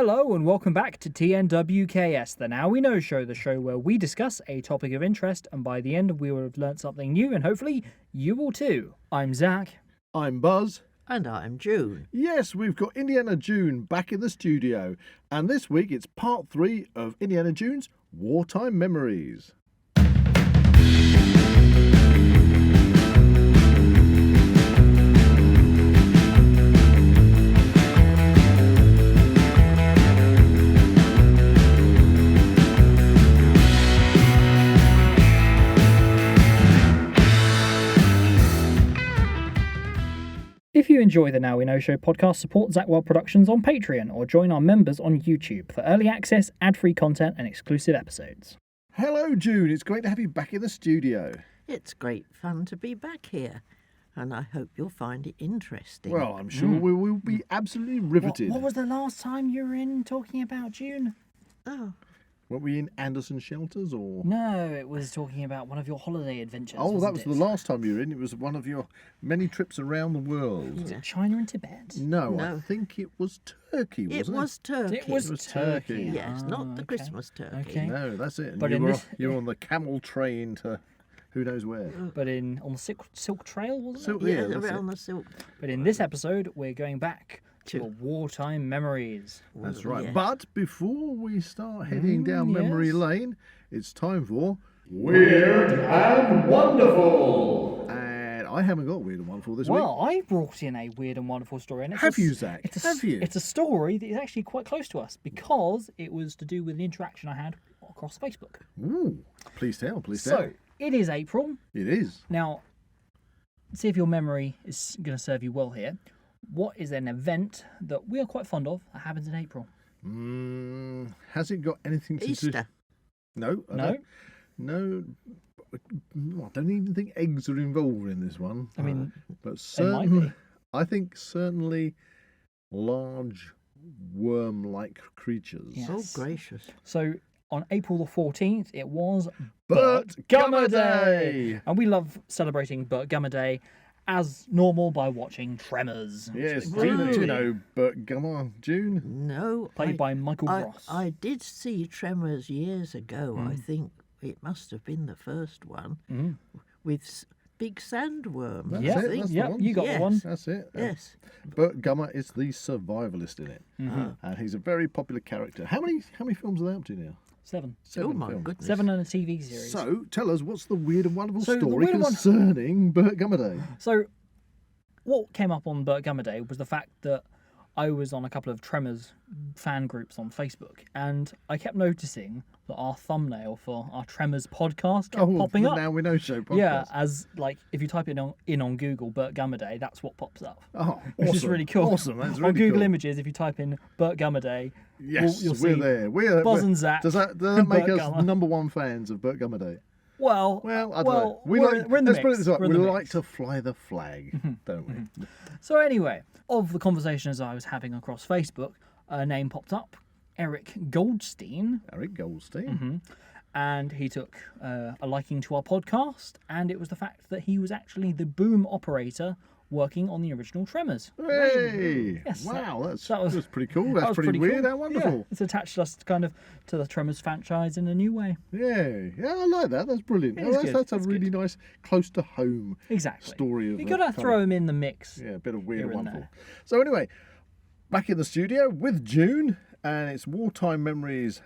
Hello and welcome back to TNWKS, the Now We Know show, the show where we discuss a topic of interest and by the end we will have learnt something new and hopefully you will too. I'm Zak. I'm Buzz. And I'm June. Yes, we've got Indiana June back in the studio. And this week it's part 3 of Indiana June's Wartime Memories. If you enjoy the Now We Know show podcast, support Zak Wylde Productions on Patreon or join our members on YouTube for early access, ad-free content and exclusive episodes. Hello, June. It's great to have you back in the studio. It's great fun to be back here, and I hope you'll find it interesting. Well, I'm sure we will be absolutely riveted. What was the last time you were in talking about June? Oh, Were we in Anderson Shelters or...? No, it was talking about one of your holiday adventures. Oh, that was wasn't the it? last time you were in. It was one of your many trips around the world. Was it China and Tibet? No, I No. think it was Turkey, wasn't it? it was turkey. It was Turkey. Turkey. Yes, not the okay. Christmas turkey. Okay. No, that's it. And But you in were, this- you were on the camel train to who knows where. But on the Silk Trail, wasn't it? Yeah, Yeah, that's around it. the silk. But in this episode, we're going back to To- Wartime Memories. That's right. Yeah. But before we start heading down memory yes. lane, it's time for Weird and Wonderful. And I haven't got weird and wonderful this Well, I brought in a weird and wonderful story. And it's Have a, you, Zak? It's a, Have you? It's a story that is actually quite close to us because it was to do with an interaction I had across Facebook. week. Ooh, please tell, please So, tell. it is April. It is. Now, see if your memory is going to serve you well here. What is an event that we are quite fond of that happens in April? Has it got anything to do? Easter. No. I No? don't- No. I don't even think eggs are involved in this one. I mean, but might certainly, be. I think certainly large worm-like creatures. Yeah. Oh, Yes. gracious. So, on April the 14th, it was Burt Gummer Gummer Day! And we love celebrating Burt Gummer Day as normal by watching Tremors. which Yes, is do you Really? know Burt Gummer, June? No. played by Michael Ross. I did see Tremors years ago. Mm. I think it must have been the first one Mhm. with big sandworms. That's Yeah, it, I think. that's the yeah, one. you got Yes. the one. That's it. Yes. Burt Gummer is the survivalist in it, Mhm. and he's a very popular character. How many films are they up to now? 7. Seven my films. goodness. 7 and a TV series. So, tell us, what's the weird and wonderful So the story weird and concerning Burt Gummer Day? So, what came up on Burt Gummer Day was the fact that I was on a couple of Tremors fan groups on Facebook, and I kept noticing that our thumbnail for our Tremors podcast kept popping the up. Now We Know show podcast. Yeah, as like if you type it in on Google Burt Gummer Day, that's what pops up. Oh, Which is awesome. really cool. Awesome, that's really on Google cool. Images, if you type in Burt Gummer Day, Yes, you'll we're see there. We're Buzz we're- and Zak Does that and make Burt us Gummer. number one fans of Burt Gummer Day? Well, Well, I don't know. we're in the let's put it mix. this way. We're in We the like mix. to fly the flag, don't we? So anyway, of the conversations I was having across Facebook, a name popped up, Eric Goldstein, Eric Goldstein. and he took a liking to our podcast, and it was the fact that he was actually the boom operator working on the original Tremors. Hey! Yes, wow, that that's was- pretty cool. That That's was pretty weird. cool. How wonderful. Yeah, it's attached us kind of to the Tremors franchise in a new way. Yeah, I like that. That's brilliant. It is good. That's a It's really nice, close to home Exactly. story of. You a got to kind throw of- him in the mix. Yeah, a bit of weird here and and wonderful. there. So anyway, back in the studio with June, and it's Wartime Memories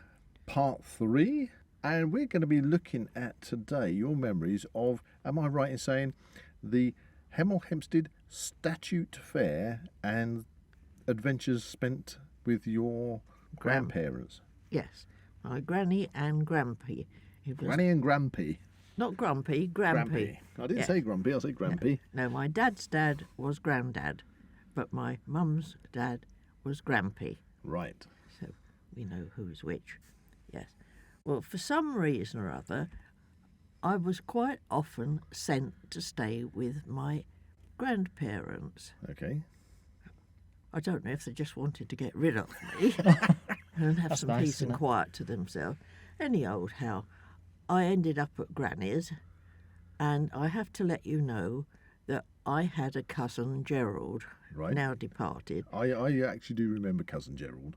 Part 3, and we're going to be looking at today your memories of, am I right in saying, the Hemel Hempstead Statute Fair and adventures spent with your grandparents? Yes. My granny and grampy. He was Granny and Grampy. not grumpy, grampy. I didn't Yeah. say Grumpy, I said Grampy. No, my dad's dad was granddad, but my mum's dad was grampy. Right. So we know who's which. Yes. Well, for some reason or other, I was quite often sent to stay with my grandparents. Okay. I don't know if they just wanted to get rid of me and have That's some nice, peace and isn't it? quiet to themselves. Any old how. I ended up at Granny's, and I have to let you know that I had a cousin Gerald, Right. now departed. I actually do remember Cousin Gerald.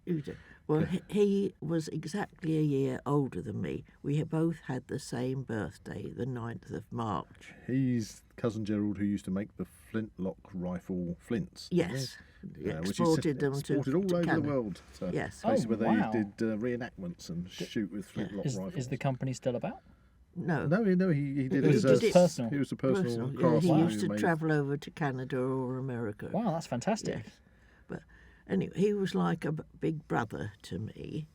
Well, he was exactly a year older than me. We had both had the same birthday, the 9th of March. He's Cousin Gerald who used to make the flintlock rifle flints. didn't Yes, he? Which he exported them exported to all over Canada. the world. So Yes. places Oh, where wow. they did reenactments and shoot with flintlock rifles. Is the company still about? No, No, he did It it was as just personal. He was a personal personal. craft. He that used to made. travel over to Canada or America. Wow, that's fantastic. Yes. But anyway, he was like a big brother to me.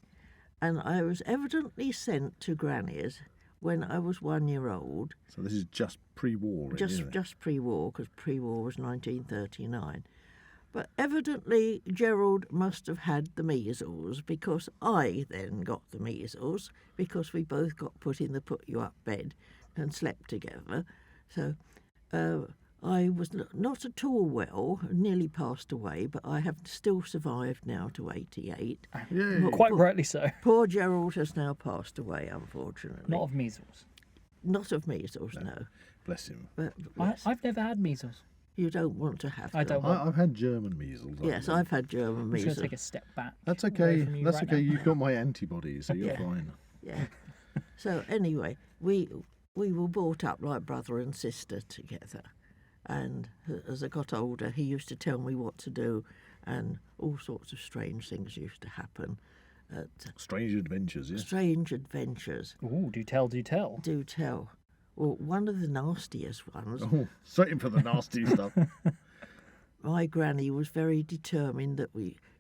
And I was evidently sent to Granny's when I was 1 year old, So this is just pre-war, really, isn't it? just pre-war, because pre-war was 1939. But evidently Gerald must have had the measles, because I then got the measles, because we both got put in the put-you-up bed and slept together. So I was not at all well, nearly passed away, but I have still survived now to 88. Yeah. Quite rightly so. Poor Gerald has now passed away, unfortunately. Not of measles. Not of measles, no. Bless him. But I've never had measles. you don't want to have I them. don't want. I've had German measles. Yes, I've had German I'm just going measles. to take a step back. That's away okay. from you That's right okay. now. You've got my antibodies, so you're Yeah. fine. Yeah. So anyway, we were brought up like brother and sister together. And as I got older, he used to tell me what to do, and all sorts of strange things used to happen. Strange adventures, yes. Strange adventures. Ooh, do tell, do tell. Do tell. Well, one of the nastiest ones, Oh, straight in for the nasty stuff. my granny was very determined that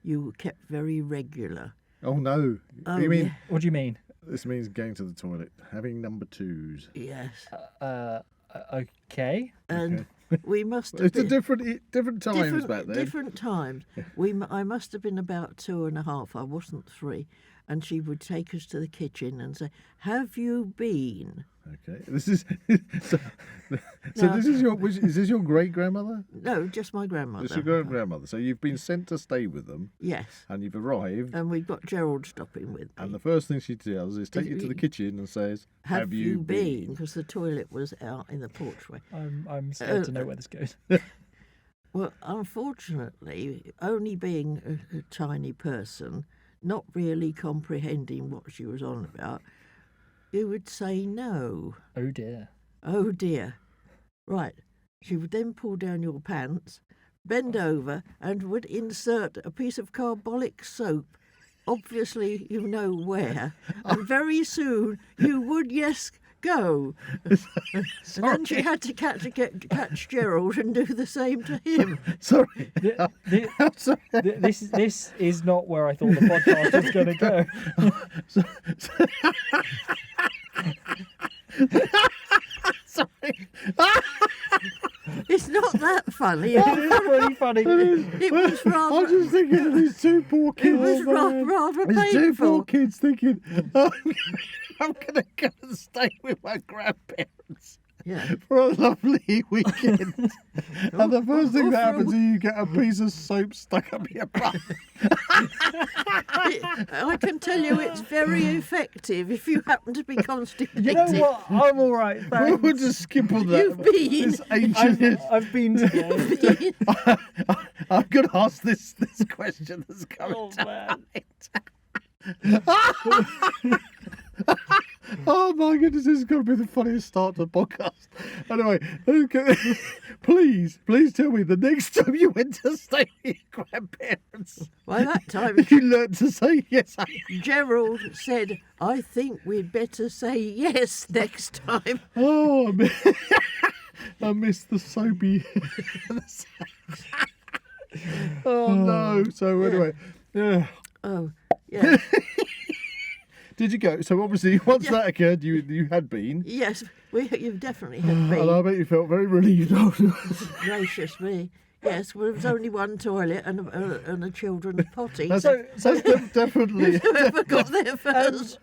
you kept very regular. Oh no! Oh, you mean yeah. What do you mean? this means going to the toilet, having number twos? Yes. Okay. And we must have It's a been... different times back then. Different times. I must have been about 2.5. I wasn't 3. And she would take us to the kitchen and say, "Have you been?" Okay, this is so. No. Is this your great grandmother? No, just my grandmother. This is your grandmother. So you've been sent to stay with them, Yes. and you've arrived. And we've got Gerald stopping with me. And the first thing she does is take you to the kitchen and says, Have you been? been? Because the toilet was out in the porchway. I'm scared to know where this goes. Well, unfortunately, only being a tiny person, not really comprehending what she was on about, you would say no. Oh dear. Oh dear. Right. She would then pull down your pants, bend over, and would insert a piece of carbolic soap, obviously you know where, and very soon you would, yes, go. And then she had to catch Gerald and do the same to him. Sorry. I'm sorry. This is not where I thought the podcast was going to go. Sorry. It's not that funny. It's really funny. It was I'm rather, just thinking of these two poor kids. it was rather These two poor painful. kids thinking, I'm going to go and stay with my grandparents Yeah. for a lovely weekend. And the first thing that happens is you get a piece of soap stuck up your butt. I can tell you it's very effective if you happen to be constipated. You know what? I'm all right. We'll Thanks. just skip on that. You've been. This ancient... I've been to I'm going to ask this question that's coming Oh, to man. mind. Oh my goodness, this is going to be the funniest start to the podcast. Anyway, okay. please tell me the next time you went to stay with your grandparents, By that time, you learned to say yes. Gerald said, "I think we'd better say yes next time." Oh, I missed the soapy. Oh no. So anyway, yeah. Oh, yeah. Did you go? So obviously, once that occurred, you had been. Yes, you definitely had And been. I bet you felt very relieved afterwards. Gracious me. Yes, well, there was only one toilet and a children's potty. That's, So that's definitely. whoever got there first.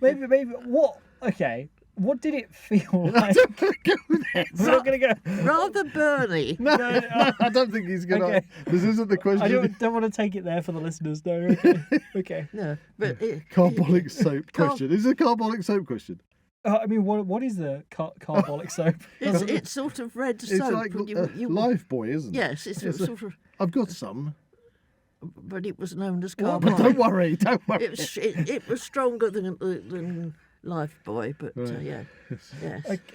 maybe what? Okay. What did it feel I like? don't want to go there. We're not going to go. Rather burny. No, I don't think he's going to. Okay. This isn't the question. I don't want to take it there for the listeners. No. Okay. Okay. No, but Carbolic soap question. Is it a carbolic soap question? I mean, what is the carbolic soap? It's sort of red It's soap. like and Lifebuoy, isn't it? Yes, it's sort of, I've got some. but it was known as But carbolic. don't worry, don't worry. It was stronger than Lifebuoy, but yeah.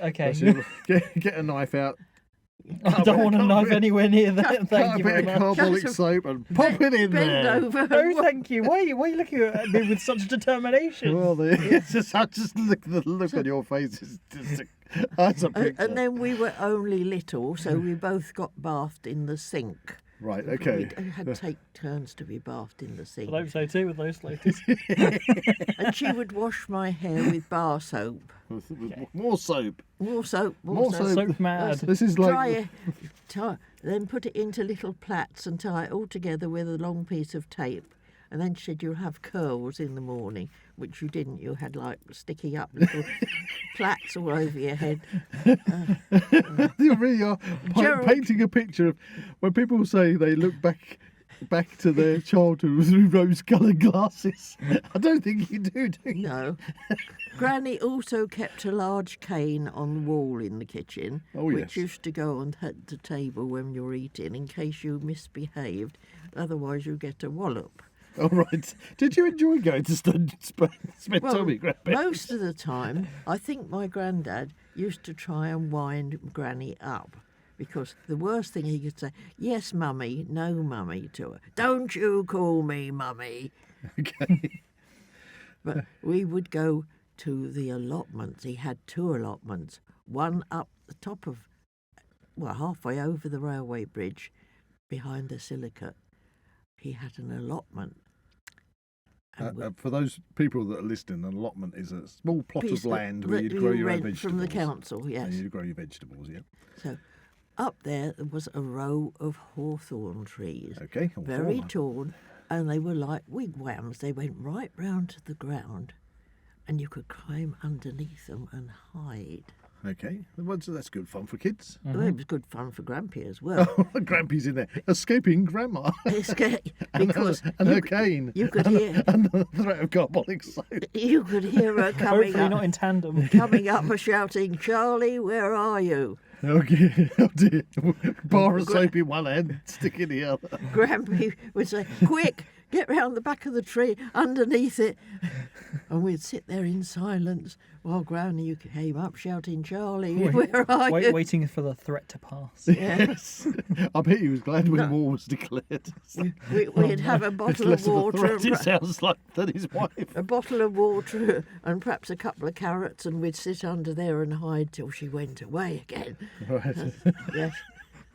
Okay. So get a knife out. I don't want a knife anywhere near that. Cut Thank a you bit very of much. carbolic soap and pop it in Bend there. over. No, thank you. Why are you looking at me with such determination? Well, it's just the look on your face is just that's a picture. And then we were only little, so we both got bathed in the sink. Right, okay. We had to take turns to be bathed in the sink. I hope so too with those ladies. And she would wash my hair with bar soap. More soap. More soap. More soap. Soap mad. This is like Then put it into little plaits and tie it all together with a long piece of tape. And then she said you'll have curls in the morning, which you didn't. You had like sticky up little plaits all over your head. you really are Gerald- painting a picture of when people say they look back to their childhood through rose-coloured glasses. I don't think you do you? No. Granny also kept a large cane on the wall in the kitchen, Oh, which yes. used to go on the table when you're eating in case you misbehaved. Otherwise, you get a wallop. All right. Did you enjoy going to spend time with Grandpa? Most of the time, I think my granddad used to try and wind Granny up. Because the worst thing he could say, yes, mummy, no, mummy, to her. Don't you call me mummy. Okay. But we would go to the allotments. He had 2 allotments. One up the top of, halfway over the railway bridge behind the silicate. He had an allotment. And For those people that are listening, an allotment is a small plot piece of land where that you'd you grow your own rent vegetables. from the council, yes. And you grow your vegetables, yeah. So up there was a row of hawthorn trees. Okay. Very tall, and they were like wigwams. They went right round to the ground, and you could climb underneath them and hide. Okay. Well, so that's good fun for kids. Well, it was good fun for Grampy as well. Grampy's in there, escaping Grandma. Because and her cane. you could hear And the threat of carbolic soap. you could hear her coming Hopefully not up, in tandem. coming up and shouting, "Charlie, where are you?" Okay. Oh dear. Bar of soap in one hand, stick in the other. Grampy would say, "Quick, get round the back of the tree, underneath it." And we'd sit there in silence while Granny came up shouting, "Charlie, where are you?" Waiting for the threat to pass. Yes. I bet he was glad when war was declared. We'd have a It's bottle less of of a water, threat, and it sounds like, than his wife. a bottle of water, and perhaps a couple of carrots, and we'd sit under there and hide till she went away again. Right. Yes,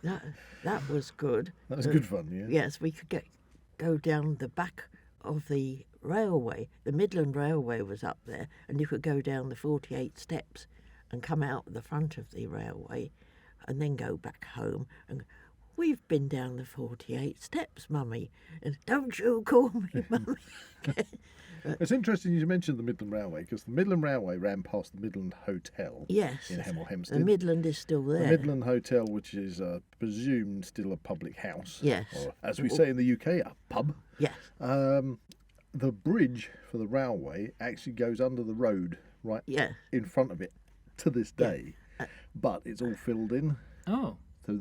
that was good. That was good fun, yeah. Yes, we could go down the back of the railway. The Midland Railway was up there, and you could go down the 48 steps and come out the front of the railway and then go back home. And we've been down the 48 steps, Mummy. And don't you call me Mummy. It's interesting you mentioned the Midland Railway, because the Midland Railway ran past the Midland Hotel Yes, in Hemel Hempstead. the Midland is still there. The Midland Hotel, which is presumed still a public house. Yes. Or, as we say in the UK, a pub. Yes. The bridge for the railway actually goes under the road right Yeah. in front of it to this day. But it's all filled in. Oh. So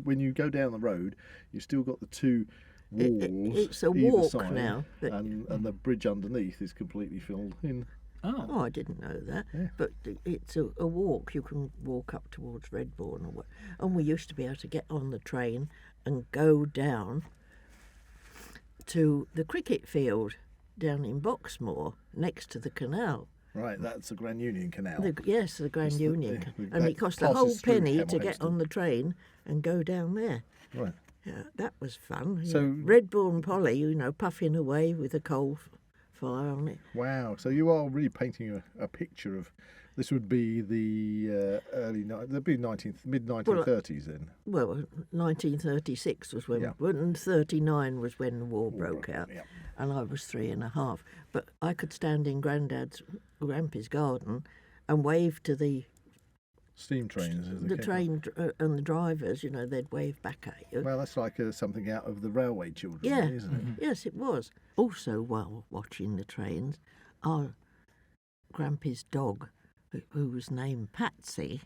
when you go down the road, you've still got the 2 walls It's a either walk side, now, but- and the bridge underneath is completely filled in. Oh. Oh, I didn't know that. Yeah. But it's a walk. You can walk up towards Redbourne, and we used to be able to get on the train and go down to the cricket field down in Boxmoor, next to the canal. Right, that's the Grand Union Canal. Yes, the Grand It's the- Union, yeah, and that it cost a passes whole through penny Hemel to get Hempstead. on the train and go down there. Right. Yeah, that was fun. So- Redbourne Polly, puffing away with a coal fire on it. Wow. So you are really painting a picture of. This would be the that'd be mid 1930s then. Well, 1936 was when, Yeah. and 39 was when the war broke out, yeah. and I was 3.5. But I could stand in Grampy's garden and wave to the Steam trains. As they came train and the drivers. They'd wave back at you. Well, that's like something out of the Railway Children, Yeah. really, isn't it? Yes, it was. Also, while watching the trains, our Grampy's dog who was named Patsy.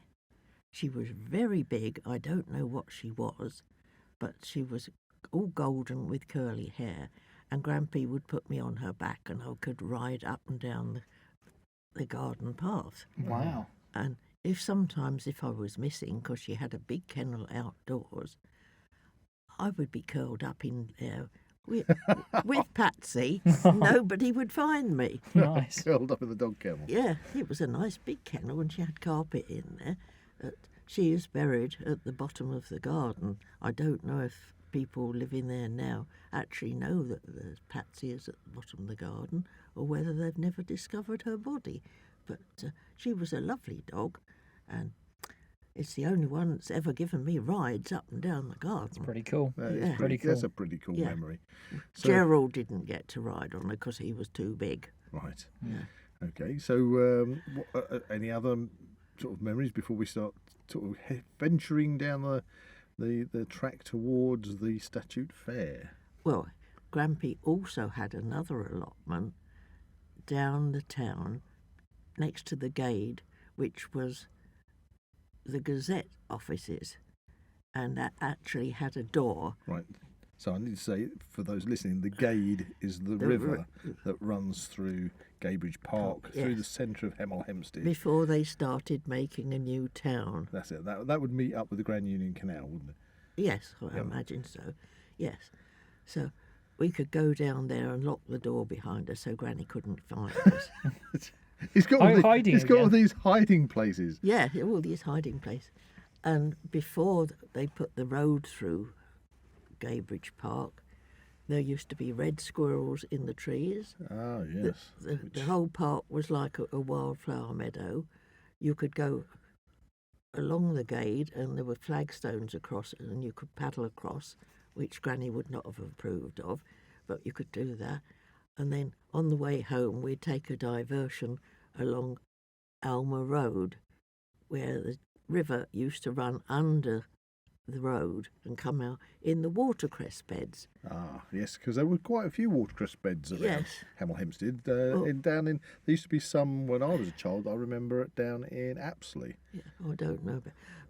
She was very big. I don't know what she was, but she was all golden with curly hair. And Grampy would put me on her back and I could ride up and down the garden path. Wow. And if I was missing, because she had a big kennel outdoors, I would be curled up in there with Patsy. Nobody would find me. Nice. Curled up in the dog kennel. Yeah, it was a nice big kennel and she had carpet in there. She is buried at the bottom of the garden. I don't know if people living there now actually know that Patsy is at the bottom of the garden or whether they've never discovered her body. But she was a lovely dog, and it's the only one that's ever given me rides up and down the garden. Pretty cool. That is Yeah. Pretty cool. That's a pretty cool Yeah. memory. So, Gerald didn't get to ride on her because he was too big. right. Yeah. Okay. So, any other sort of memories before we start sort of venturing down the track towards the Statute Fair? Well, Grampy also had another allotment down the town next to the Gade, which was the Gazette offices, and that actually had a door. Right. So I need to say, for those listening, the Gade is the river that runs through Gadebridge Park, through the Yes. centre of Hemel Hempstead. Before they started making a new town. That's it. That would meet up with the Grand Union Canal, wouldn't it? Yes, I imagine so. Yes. So we could go down there and lock the door behind us so Granny couldn't find us. He's got Hiding he's got all again. these hiding places. Yeah, all these hiding places. And before they put the road through Gadebridge Park, there used to be red squirrels in the trees. Ah, yes. The whole park was like a wildflower meadow. You could go along the Gade and there were flagstones across it and you could paddle across, which Granny would not have approved of, but you could do that. And then on the way home we'd take a diversion along Alma Road, where the river used to run under the road and come out in the watercress beds. Ah, yes, because there were quite a few watercress beds around Yes. Hemel Hempstead. Oh. There used to be some when I was a child. I remember it down in Apsley. Yeah, I don't know,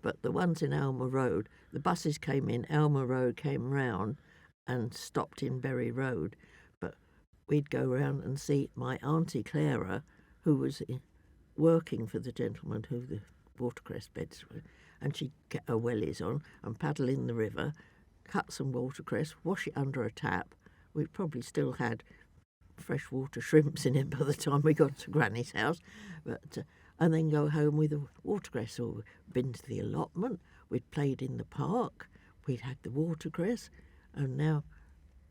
but the ones in Alma Road, the buses came in, Alma Road came round and stopped in Bury Road. But we'd go round and see my Auntie Clara, who was working for the gentleman who the watercress beds were, and she'd get her wellies on and paddle in the river, cut some watercress, wash it under a tap. We probably still had freshwater shrimps in it by the time we got to Granny's house, but and then go home with the watercress. Or been to the allotment, we'd played in the park, we'd had the watercress, and now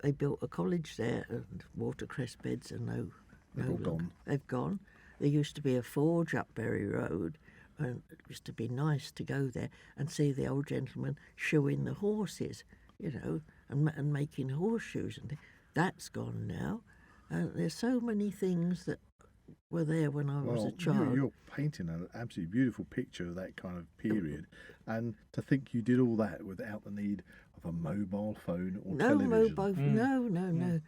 they built a college there, and watercress beds are no They've all longer. gone. They've gone. There used to be a forge up Bury Road, and it used to be nice to go there and see the old gentleman shoeing the horses, you know, and making horseshoes. And that's gone now. There's so many things that were there when I was a child. You're painting an absolutely beautiful picture of that kind of period, and to think you did all that without the need of a mobile phone or No television. mobile, no,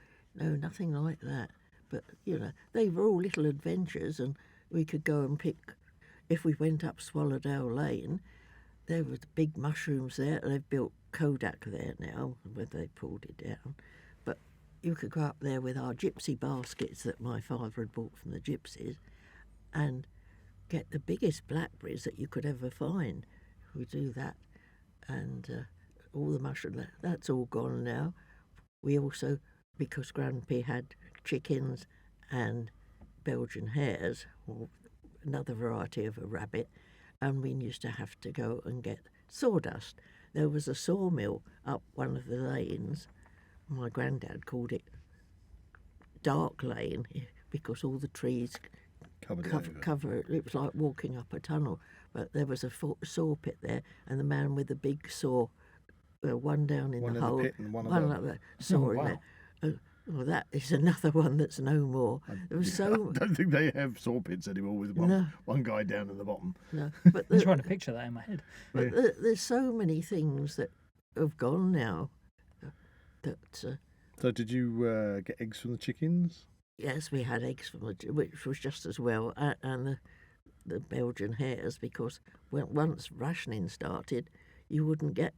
nothing like that. But, you know, they were all little adventures, and we could go and pick. If we went up Swallowdale Lane, there were the big mushrooms there. They've built Kodak there now, where they pulled it down. But you could go up there with our gypsy baskets that my father had bought from the gypsies and get the biggest blackberries that you could ever find. We do that. And all the mushrooms, that's all gone now. We also, because Grandpa had chickens and Belgian hares, or another variety of a rabbit, and we used to have to go and get sawdust. There was a sawmill up one of the lanes. My granddad called it Dark Lane because all the trees cover it. It was like walking up a tunnel. But there was a saw pit there, and the man with the big saw, one down in One the in the hole, pit and one one above. like that, saw in wow. there. Well, that is another one that's no more. There was so I don't think they have saw pits anymore with one guy down at the bottom. no, but I'm trying to picture that in my head. there's so many things that have gone now. That So did you get eggs from the chickens? yes, we had eggs from which was just as well, and the Belgian hares, because once rationing started, you wouldn't get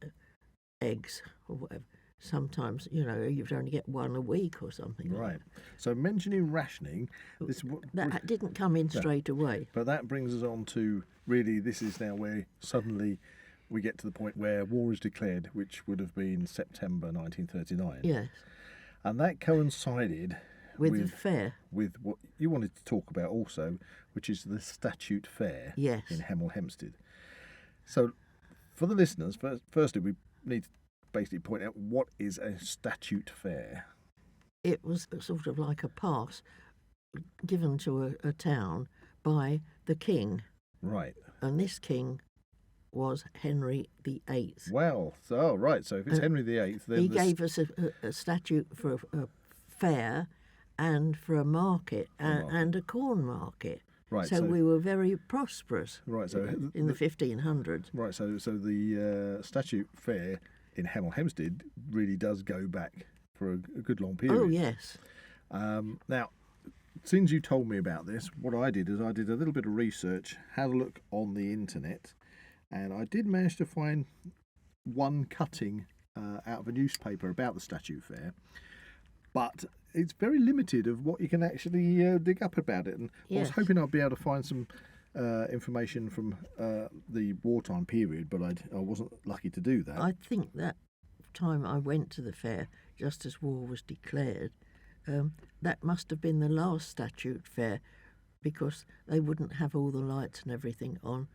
eggs or whatever. Sometimes, you'd only get one a week or something. Right. Like So mentioning rationing, that didn't come in straight away. but that brings us on to really, this is now where suddenly we get to the point where war is declared, which would have been September 1939. Yes, And that coincided with the fair. with what you wanted to talk about also, which is the Statute Fair Yes. in Hemel Hempstead. So for the listeners, firstly, we need to basically point out what is a Statute Fair. It was sort of like a pass given to a town by the king, Right. and this king was Henry VIII. Well, so right. So if it's Henry VIII, then He gave us a statute for a fair and for a market and a corn market. Right, So so- we were very prosperous. Right, so in the 1500s. Right, so the Statute Fair in Hemel Hempstead really does go back for a good long period. Oh yes. Now, since you told me about this, what I did is I did a little bit of research, had a look on the internet, and I did manage to find one cutting out of a newspaper about the Statute Fair, but it's very limited of what you can actually dig up about it. And I was Yes. hoping I'd be able to find some information from the wartime period, but I wasn't lucky to do that. I think that time I went to the fair, just as war was declared, that must have been the last statute fair, because they wouldn't have all the lights and everything on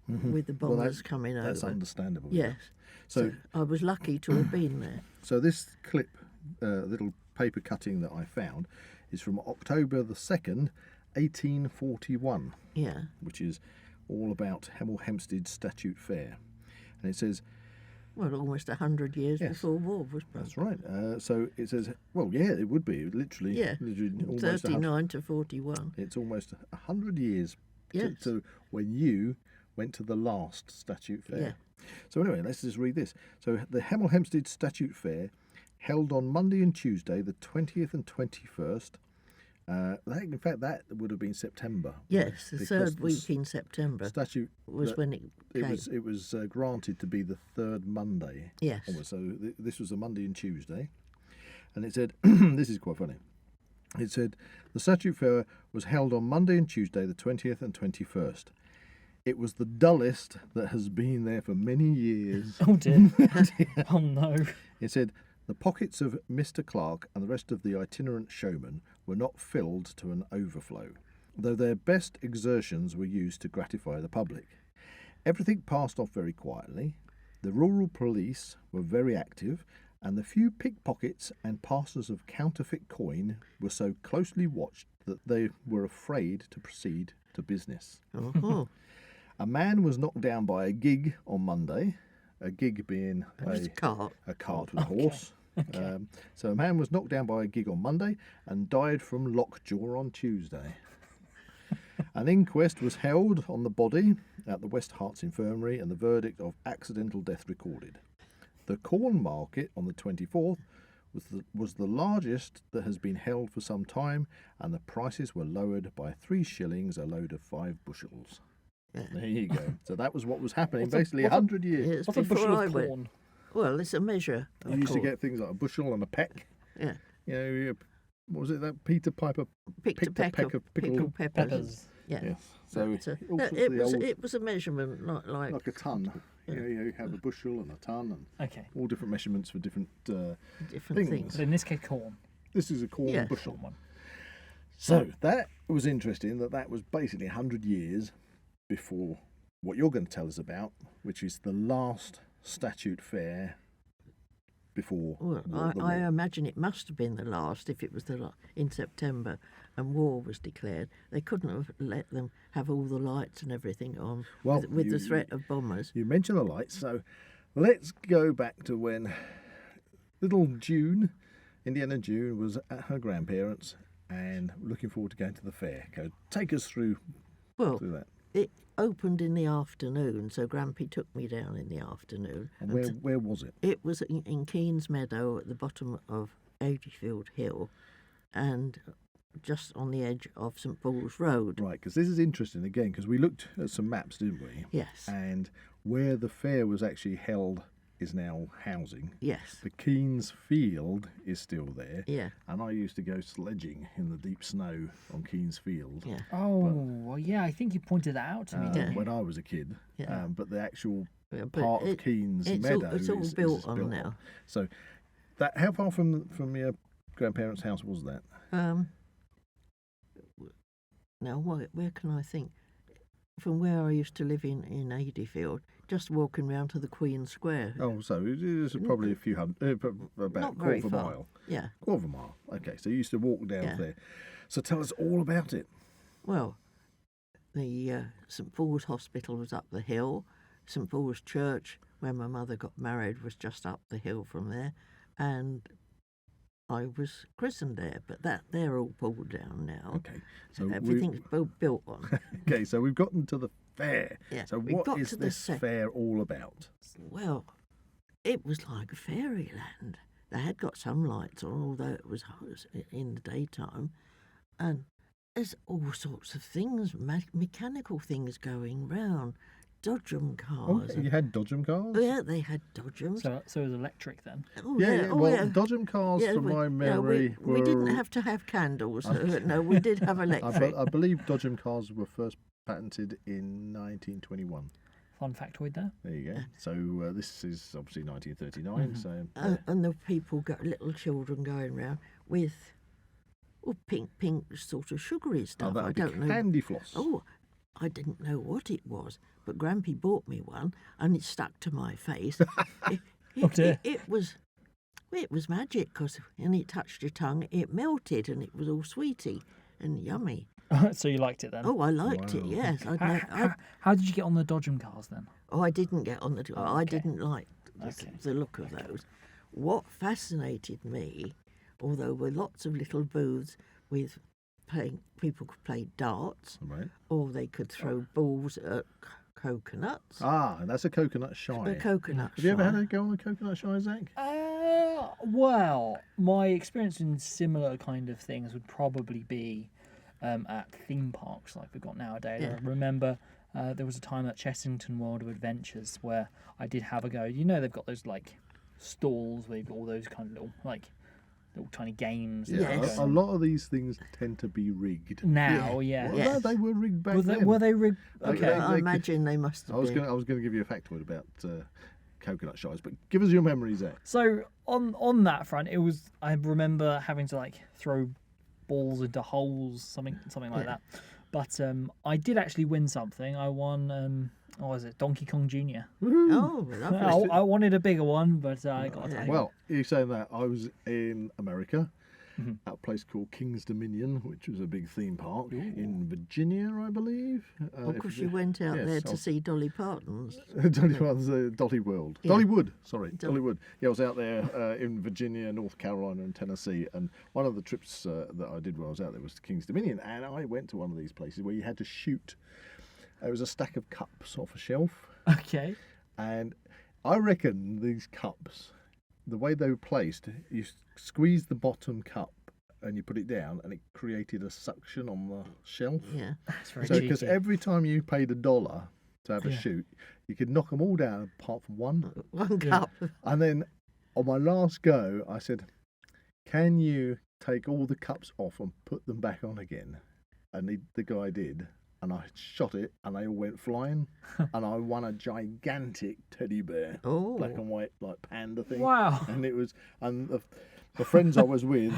with the Well, bombers coming over. That's understandable. Yes. So, I was lucky to have been there. so this clip, little paper cutting that I found, is from October the 2nd, 1841, Yeah. which is all about Hemel Hempstead Statute Fair. And it says, Well, almost 100 years Yes. before war was broken. that's right. So it says, well, yeah, it would be literally, Yeah. literally almost 39 to 41. it's almost 100 years Yes. to when you went to the last Statute Fair. Yeah. So anyway, let's just read this. So the Hemel Hempstead Statute Fair, held on Monday and Tuesday, the 20th and 21st. In fact, that would have been September. Yes, the because third the week in September statute was when it came. it was granted to be the third Monday. Yes. So this was a Monday and Tuesday, and it said this is quite funny. It said the Statute Fair was held on Monday and Tuesday, the 20th and 21st. It was the dullest that has been there for many years. Oh dear. Oh no. It said the pockets of Mr. Clark and the rest of the itinerant showmen were not filled to an overflow, though their best exertions were used to gratify the public. Everything passed off very quietly. The rural police were very active, and the few pickpockets and passers of counterfeit coin were so closely watched that they were afraid to proceed to business. Oh, A man was knocked down by a gig on Monday, a gig being it was a cart. a cart with a horse. So a man was knocked down by a gig on Monday and died from lockjaw on Tuesday. An inquest was held on the body at the West Herts Infirmary and the verdict of accidental death recorded. The corn market on the 24th was the largest that has been held for some time, and the prices were lowered by 3 shillings a load of 5 bushels. There you go. So that was what was happening basically 100 years. Yes, What's a before bushel I of went. corn? Well, it's a measure. You of used to corn. get things like a bushel and a peck. Yeah. What was it, that Peter Piper Picked a picked a peck peck of of pickled peppers. Peppers. Yeah. Yes. So But, all no, sorts of it the was old, it was a measurement like like a ton. You have a bushel and a ton and Okay. all different measurements for different different things. things. So in this case, corn. This is a corn Yeah. bushel. Corn one. So that was interesting that was basically 100 years before what you're going to tell us about, which is the last Statute Fair before Well, the I war. imagine it must have been the last if it was in September and war was declared. They couldn't have let them have all the lights and everything on Well, with the you- threat of bombers. You mentioned the lights, so let's go back to when little June, Indiana June, was at her grandparents' and looking forward to going to the fair. Go take us through Well, that. it opened in the afternoon, so Grampy took me down in the afternoon. And where was it? It was in Keen's Meadow at the bottom of Adrifield Hill, and just on the edge of St Paul's Road. Right, because this is interesting again, because we looked at some maps, didn't we? Yes. And where the fair was actually held is now housing. Yes. The Keynes Field is still there. Yeah. And I used to go sledging in the deep snow on Keynes Field. Yeah. Oh, well, yeah, I think you pointed that out to me, didn't you? When I was a kid. Yeah. But the actual Yeah, but part of Keynes Meadow it's all is built on now. So, that how far from your grandparents' house was that? Now, where can I think? From where I used to live in Adeyfield, just walking round to the Queen Square. Oh, so it is probably a few hundred, about Not a very quarter of a far. mile. Yeah. Quarter of a mile. Okay, so you used to walk down Yeah. there. So tell us all about it. Well, the St Paul's Hospital was up the hill. St Paul's Church, where my mother got married, was just up the hill from there, and I was christened there. But they're all pulled down now. Okay, so Everything's built on. Okay, so we've gotten to the fair. Yeah, So we what got is to the this fair all about? Well, it was like fairyland. They had got some lights on, although it was in the daytime, and there's all sorts of things, mechanical things going round, dodgem cars. You had dodgem cars? Oh, yeah, they had dodgems. So it was electric then. Oh, Yeah, oh, well, yeah. dodgem cars, from my memory, we didn't have to have candles. No, we did have electric. I believe dodgem cars were first patented in 1921. Fun factoid there. There you go. So this is obviously 1939. So And the people, little children going round with pink sort of sugary stuff. that I would be don't know. candy floss. Oh, I didn't know what it was, but Grampy bought me one, and it stuck to my face. dear. It was magic, because when it touched your tongue, it melted, and it was all sweety and yummy. So you liked it then? Oh, I liked it. Wow. Yes, How did you get on the Dodgem cars then? I didn't get on the. I okay. didn't like Okay. the look of those. What fascinated me, although there were lots of little booths with people could play darts, Right. or they could throw balls at coconuts. Ah, that's a coconut shy. A coconut. Have you ever had shy. a go on a coconut shy, Zach? Well, my experience in similar kind of things would probably be at theme parks like we've got nowadays. Yeah. I remember there was a time at Chessington World of Adventures where I did have a go. You know, they've got those like stalls where you've got all those kind of little tiny games. that Yeah, are Yes. A going lot of these things tend to be rigged. now, yeah. Well, Yes. no, they were rigged back Were then. they rigged? Okay. Okay. I imagine they must have I was been. going to give you a factoid about coconut shies, but give us your memories, Zach. So on that front, I remember having to like throw balls into holes, something like that. But I did actually win something. I won. What was it? Donkey Kong Jr. Oh, lovely. I wanted a bigger one, but I got a tiny one. Well, you saying that, I was in America Mm-hmm. at a place called King's Dominion, which was a big theme park in Virginia, I believe. Of course, you went out there to see Dolly Parton's. Dolly World. Yeah. Dollywood, sorry. Dollywood. Yeah, I was out there in Virginia, North Carolina and Tennessee, and one of the trips that I did when I was out there was to King's Dominion, and I went to one of these places where you had to shoot. It was a stack of cups off a shelf, Okay. and I reckon these cups, the way they were placed, you squeeze the bottom cup and you put it down, and it created a suction on the shelf. Yeah. That's very So, because cheeky. every time you paid $1 to have a Yeah. shoot, you could knock them all down apart from one. One Yeah. cup. And then on my last go, I said, "Can you take all the cups off and put them back on again?" And the guy did. And I shot it, and they all went flying. And I won a gigantic teddy bear, Oh. black and white, like panda thing. Wow. And it was, and the friends I was with,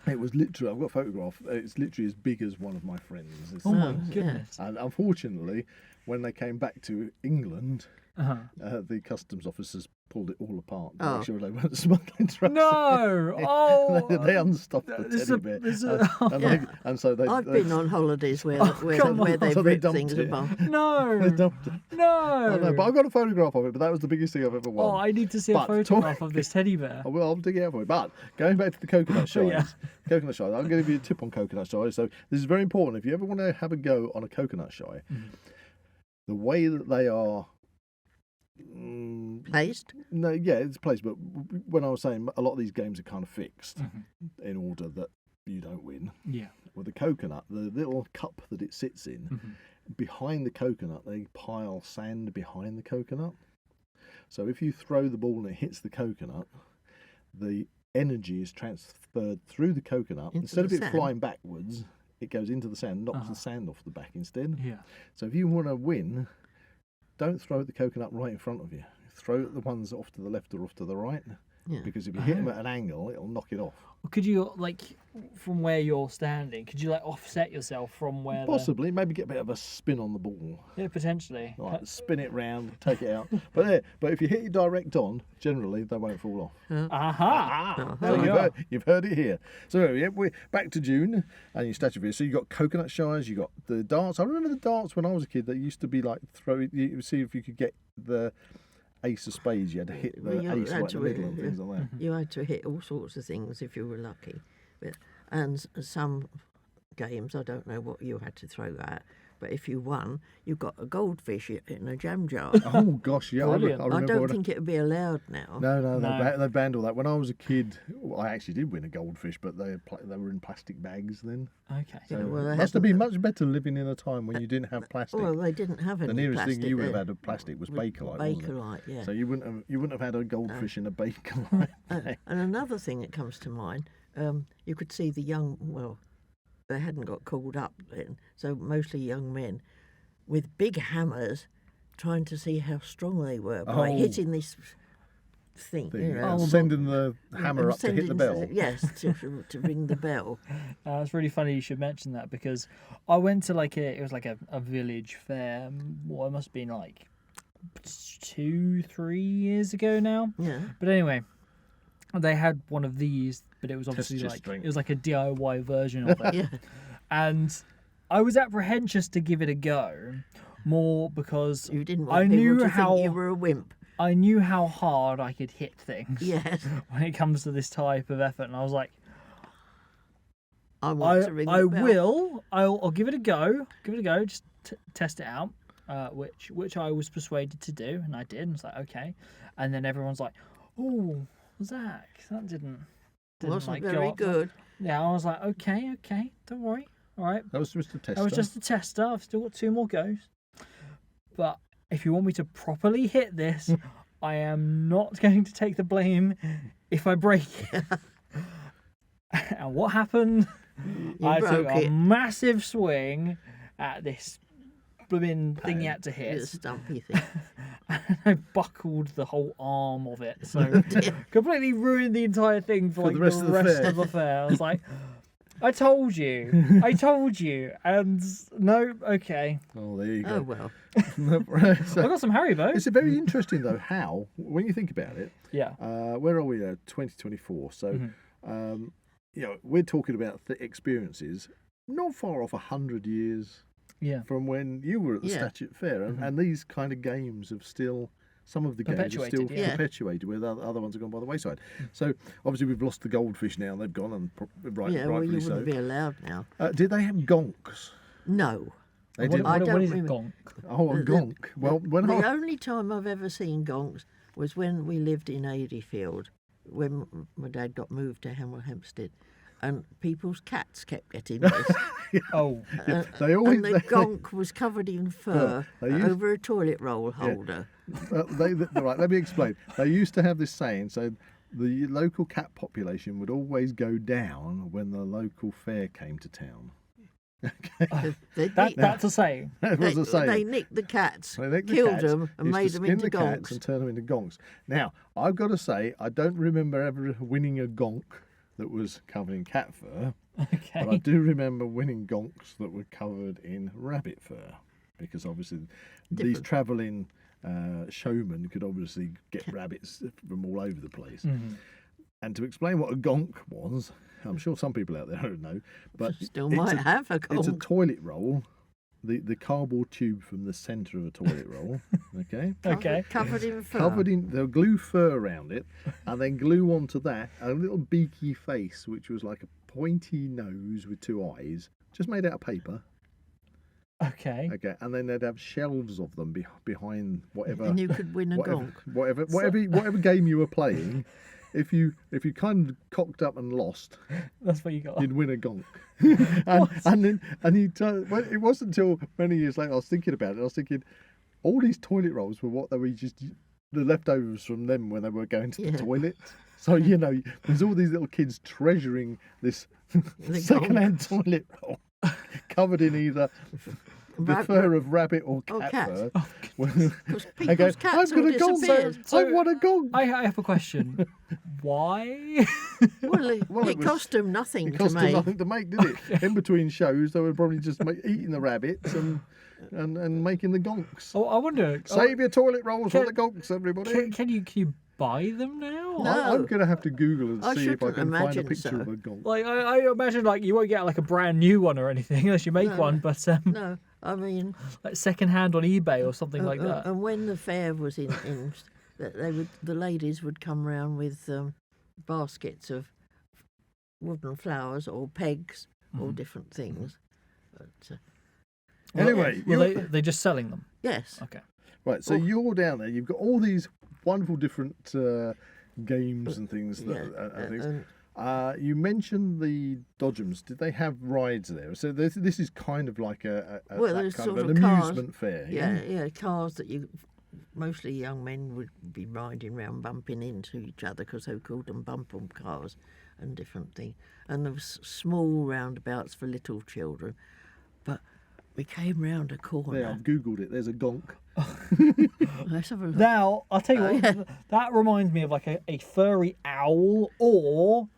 it was literally, I've got a photograph, it's literally as big as one of my friends. Oh my Oh, yeah. goodness. And unfortunately, when they came back to England, Uh-huh. the customs officers pulled it all apart to Oh. make sure they weren't smuggling drugs. No! Oh! they unstuffed the This is teddy a- bear. this is and, a- and, Yeah. and so they. I've they, been on holidays where come on. they've So they ripped dumped things it. apart. They No! dumped it. I No! know, but I've got a photograph of it. But that was the biggest thing I've ever won. Oh, I need to see a But photograph of this teddy bear. I will. I'll dig it out for you. But going back to the coconut shies, Yeah. coconut shies. I'm going to give you a tip on coconut shies. So this is very important. If you ever want to have a go on a coconut shy, the way that they are. Placed. No, yeah, it's placed. But when I was saying a lot of these games are kind of fixed Mm-hmm. in order that you don't win. Yeah. With the coconut, the little cup that it sits in, behind the coconut, they pile sand behind the coconut. So if you throw the ball and it hits the coconut, the energy is transferred through the coconut. Instead of it flying backwards, it goes into the sand, knocks the sand off the back instead. Yeah. So if you want to win, don't throw at the coconut right in front of you. Throw at the ones off to the left or off to the right. Yeah. Because if you hit them at an angle, it'll knock it off. Could you, like, from where you're standing, could you, like, offset yourself from where Possibly, maybe get a bit of a spin on the ball. Yeah, potentially. Like, spin it round, take it out. But if you hit it direct on, generally they won't fall off. Aha! So you've heard it here. So yeah, we're back to June and your Statute Fair. So you got coconut shies, you got the darts. I remember the darts when I was a kid. They used to be like you see if you could get the ace of spades. You had to hit the ace right in the middle and things like that. You had to hit all sorts of things if you were lucky. And some games, I don't know what you had to throw at, but if you won, you got a goldfish in a jam jar. Oh gosh, yeah, I Brilliant. remember. I don't think it would be allowed now. No. No. They banned all that. When I was a kid, I actually did win a goldfish, but they were in plastic bags then. Okay. So well, they it must have hadn't- been much better living in a time when you didn't have plastic. Well, they didn't have any The nearest plastic thing you would have then. had of plastic was Bakelite, wasn't it? Bakelite, yeah. So you wouldn't have had a goldfish in a Bakelite. And another thing that comes to mind, you could see the young, well, they hadn't got called up then, so mostly young men, with big hammers trying to see how strong they were by Oh. hitting this thing. You know, Sending the hammer up to hit the sending- bell. Yes, to ring the bell. It's really funny you should mention that because I went to it was like a village fair. What it must have been like 2-3 years ago now. Yeah. But anyway, they had one of these, but it was Test obviously your like strength. it was like a DIY version of it. Yeah. And I was apprehensious to give it a go, more because You didn't I want people knew to how think you were a wimp. I knew how hard I could hit things Yes. when it comes to this type of effort, and I was like, I want to ring the bell. I'll give it a go. Give it a go. Just test it out. Which I was persuaded to do, and I did. And it's like okay, and then everyone's like, "Oh, Zak, that didn't Wasn't like, go very up." good. Yeah, I was like, okay, don't worry, all right. That was just a tester. That was just a tester. I've still got 2 more goes. But if you want me to properly hit this, I am not going to take the blame if I break it. And what happened? I took broke a it. massive swing at this blooming thing you had to It's hit. a stumpy thing. And I buckled the whole arm of it. So completely ruined the entire thing for like the rest of the fair. of the fair. I was like, I told you. And no, okay. Oh, there you Oh, go. well. I So, got some Haribo. it's very interesting though how, when you think about it, Yeah. where are we now? 2024. So, we're talking about experiences not far off 100 years Yeah. from when you were at the Yeah. Statute Fair, and these kind of games have still. Some of the games are still Perpetuated, yeah. perpetuated, where the other ones have gone by the wayside. So obviously we've lost the goldfish now; they've gone, and Yeah, well, you rightfully so. wouldn't be allowed now. Did they have gonks? No. They What, did. I what don't is a remember. gonk? Oh, a gonk. Well, when The I only time I've ever seen gonks was when we lived in Adeyfield, when my dad got moved to Hemel Hempstead, and people's cats kept getting this. Oh, they always And the gonk was covered in fur they used- over a toilet roll holder. right. Let me explain. They used to have this saying. So the local cat population would always go down when the local fair came to town. that's a saying. That was a saying. They nicked the cats, They nicked the killed cats, them, and used made to them skin into the cats gonks. and turn them into gonks. Now, I've got to say, I don't remember ever winning a gonk that was covered in cat fur, but I Okay. do remember winning gonks that were covered in rabbit fur, because obviously these Different. travelling showmen could obviously get rabbits from all over the place. Mhm. And to explain what a gonk was, I'm sure some people out there don't know, but Still it's might a- have a it's a gonk. toilet roll, the cardboard tube from the centre of a toilet roll, okay? Okay. Covered in fur. Covered in, they'll glue fur around it, and then glue onto that a little beaky face, which was like a pointy nose with 2 eyes, just made out of paper. Okay. Okay, and then they'd have shelves of them behind whatever, And you could win a whatever, gonk. whatever game you were playing. if you kind of cocked up and lost, That's what you got. you'd win a gonk. and it wasn't until many years later I was thinking about it. I was thinking, all these toilet rolls were what they were just the leftovers from them when they were going to the toilet. So there's all these little kids treasuring this second-hand toilet roll, covered in either the fur of rabbit or cat fur. I go, I've got a gonk. I want a gonk. I have a question. Why? Well, it cost them nothing It cost to them make. nothing to make, did it? In between shows, they were probably just eating the rabbits and making the gonks. Oh, I wonder. Save your toilet rolls for the gonks, everybody. Can you buy them now? No. I'm going to have to Google and see if I shouldn't can find a imagine picture so. of a gonk. Like I imagine, like you won't get like a brand new one or anything unless you make No. one, but No, I mean, like second hand on eBay or something like that. and when the fair was in the ladies would come round with baskets of wooden flowers or pegs or different things. But Anyway, They're just selling them. yes, Okay. right, so you're down there. You've got all these wonderful different games and things. You mentioned the Dodgems. Did they have rides there? So this is kind of like that there's kind of sort an of cars. amusement fair. yeah, cars that mostly young men would be riding round, bumping into each other because they called them bump-em cars and different things. And there was small roundabouts for little children. But we came round a corner. There, I've Googled it. There's a gonk. Let's have a look. Now I'll tell you what. That reminds me of like a furry owl or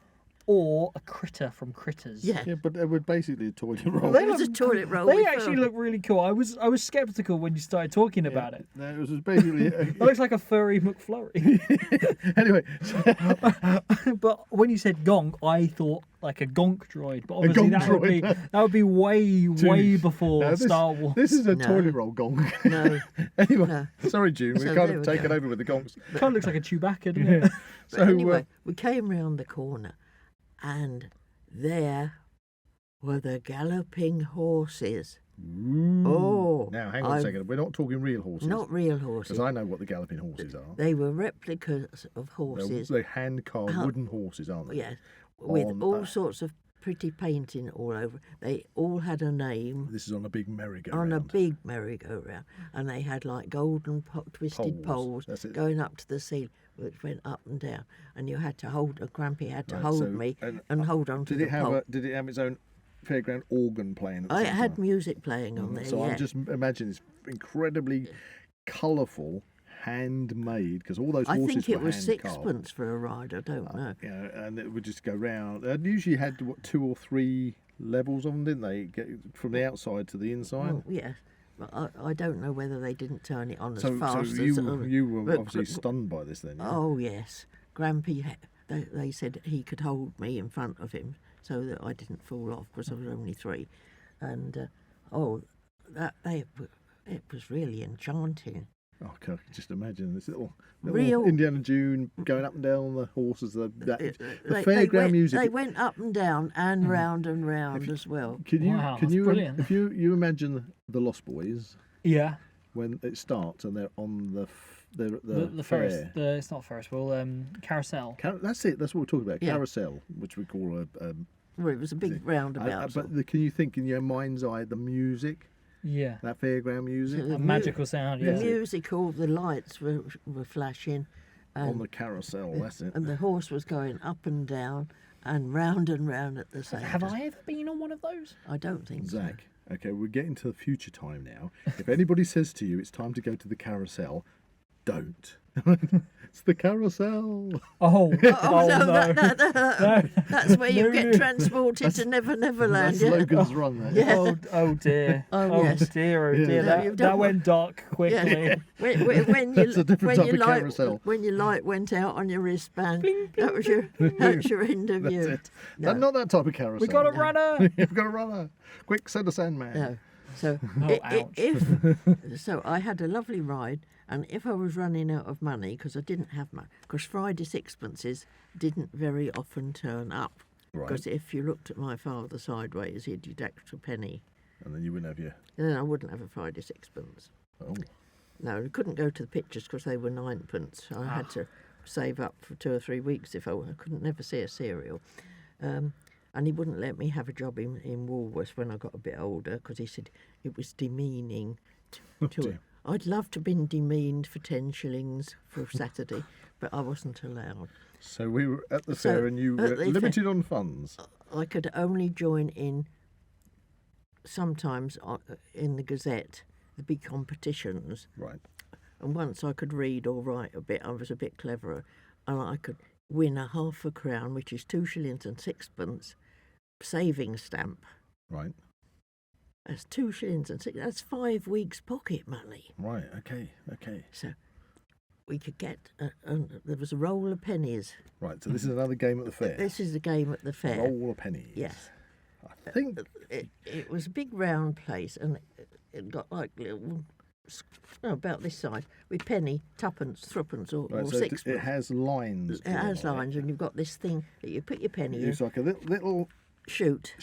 a critter from Critters. Yeah. Yeah, but they were basically a toilet roll. It was a toilet roll. They we actually found. look really cool. I was sceptical when you started talking about it. No, it was basically. It looks like a furry McFlurry. Anyway, But when you said gonk, I thought like a gonk droid. But obviously gonk that would be way before no, Star Wars. This is a No. toilet roll gonk. No. Anyway, No. sorry, June. So We've kind there of we taken go. over with the gonks. Kind of looks like a Chewbacca, doesn't it? But So anyway, we came round the corner, and there were the galloping horses. Oh, Now, hang on a I've- second. We're not talking real horses. Not real horses. Because I know what the galloping horses are. They were replicas of horses. They're hand-carved wooden horses, aren't they? Yes, with on, all sorts of pretty painting all over. They all had a name This is on a big merry-go-round. on a big merry-go-round, and they had like golden twisted poles That's it. going up to the ceiling, which went up and down. And you had to hold. Grampy had to Right, hold so- me and, and hold on to Did the it have pole. Did it have its own fairground organ playing? At the I same had time? music playing on there. So yeah. I'm just imagining this incredibly colourful, handmade, because all those I horses think it were was hand-carved. sixpence for a ride. I don't know. Yeah, and it would just go round. They usually had what, 2 or 3 levels of them, didn't they? Get from the outside to the inside. Well, yes, but I don't know whether they didn't turn it on as so fast as. you were but- obviously stunned by this then. Yeah? Oh yes, Grampy. They said he could hold me in front of him so that I didn't fall off because I was only 3, and it was really enchanting. Oh, I can just imagine this little Real- Indiana Jones going up and down on the horses. The They fairground went, music. They went up and down and round and round as well. Can you Wow, can that's you brilliant. if you imagine the Lost Boys Yeah. when it starts and they're on the The fair. Ferris. It's not Ferris wheel. Carousel. That's it. That's what we're talking about. Yeah. Carousel, which we call a. Well, it was a big roundabout. Can you think in your mind's eye the music, Yeah. that fairground music The A magical sound. The Yeah. musical, the lights were flashing, on and, the carousel? That's it. and the horse was going up and down and round at the same Have time. I ever been on one of those? I don't think so. Zach, okay, we're getting to the future time now. If anybody says to you it's time to go to the carousel, don't. It's the carousel. Oh, Oh, no, no. That's where you No, get no. transported to Never Neverland. That's Yeah. Logan's Run. That. Yeah. Oh dear. Oh, yes. dear. Oh Yeah. dear. No, you've That done went dark quickly. Yeah. When That's a different type of light, carousel. when your light went out on your wristband, that was your end of That's you. it. No. Not that type of carousel. We got a runner. You've got a runner. Quick, send a Sandman. No. So Oh, so I had a lovely ride, and if I was running out of money, because I didn't have much, because Friday sixpences didn't very often turn up. Right. Because if you looked at my father sideways, he'd deduct a penny. And then you wouldn't have your. And then I wouldn't have a Friday sixpence. Oh. No, I couldn't go to the pictures because they were ninepence. I had to save up for 2 or 3 weeks if I couldn't never see a serial. And he wouldn't let me have a job in Woolworths when I got a bit older because he said it was demeaning. Dear. I'd love to have been demeaned for 10 shillings for a Saturday, but I wasn't allowed. So we were at the So, fair and you at were the fair- limited on funds. I could only join in sometimes in the Gazette, the big competitions. Right. And once I could read or write a bit, I was a bit cleverer, and I could win a half a crown, which is 2 shillings and 6pence, saving stamp. Right. That's 2 shillings and 6. That's 5 weeks' pocket money. Right. Okay. So we could get. There was a roll of pennies. Right. So this is another game at the fair. This is the game at the fair. Roll of pennies. Yes. I think. It was a big round place, and it got like little. About this size, with penny, tuppence, threepence, or Right, so sixpence. it has lines. It has drawn on lines, and you've got this thing that you put your penny in. It's like a little Shoot.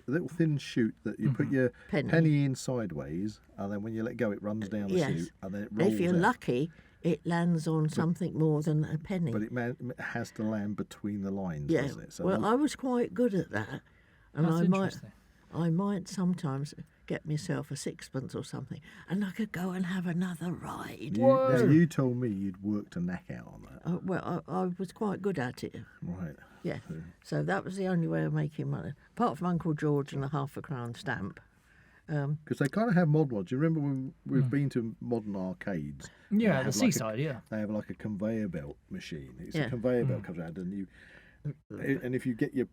a little thin chute that you put your Penny. penny in sideways, and then when you let go, it runs down the Yes. chute, and then it And rolls if you're out. lucky, it lands on something more than a penny. But it has to land between the lines, yeah. doesn't it? So Well, I was quite good at that, and That's interesting. I might sometimes get myself a 6pence or something, and I could go and have another ride. now you told me you'd worked a knack out on that. Well, I was quite good at it. Right. Yeah. So that was the only way of making money, apart from Uncle George and the half a crown stamp. Because they kind of have mod ones. You remember when we've been to modern arcades? Yeah, They the have like a- seaside, yeah. They have like a conveyor belt machine. It's Yeah. a conveyor belt comes out, and if you get your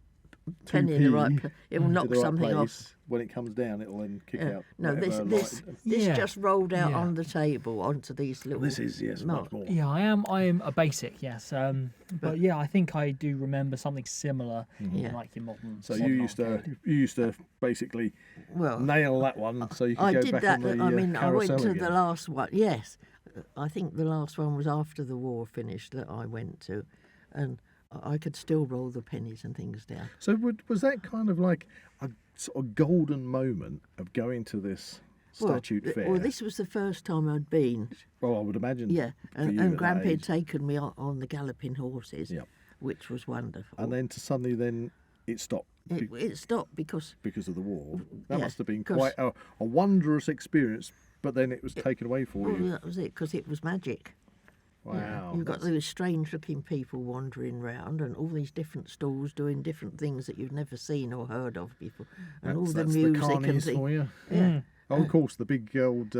Penny in the 2p right place, it will to knock the right something off. place, when it comes down, it'll then kick Yeah. out. No, whatever this Yeah. just rolled out Yeah. on the table onto these little. This is much marks. more. Yeah, I am a basic, yes. But yeah, I think I do remember something similar, Yeah. like your modern. So modern you used to basically Well, nail that one, so you could I go did back that. on the I mean, I went carousel to again. the last one. Yes, I think the last one was after the war finished that I went to, and I could still roll the pennies and things down. So was that kind of like a sort of golden moment of going to this Statute Fair? Well, this was the first time I'd been. Well, I would imagine. Yeah, for you at and that Grandpa had age. taken me on the galloping horses, Yep. which was wonderful. And then to suddenly then it stopped it stopped because because of the war. That Yeah, must have been 'cause- quite a wondrous experience. But then it was taken away for well, you. that was it, because it was magic. Wow. You've got those strange-looking people wandering round, and all these different stalls doing different things that you've never seen or heard of before, and all the that's music and carnies things. for you. Yeah. Oh, of course, the big old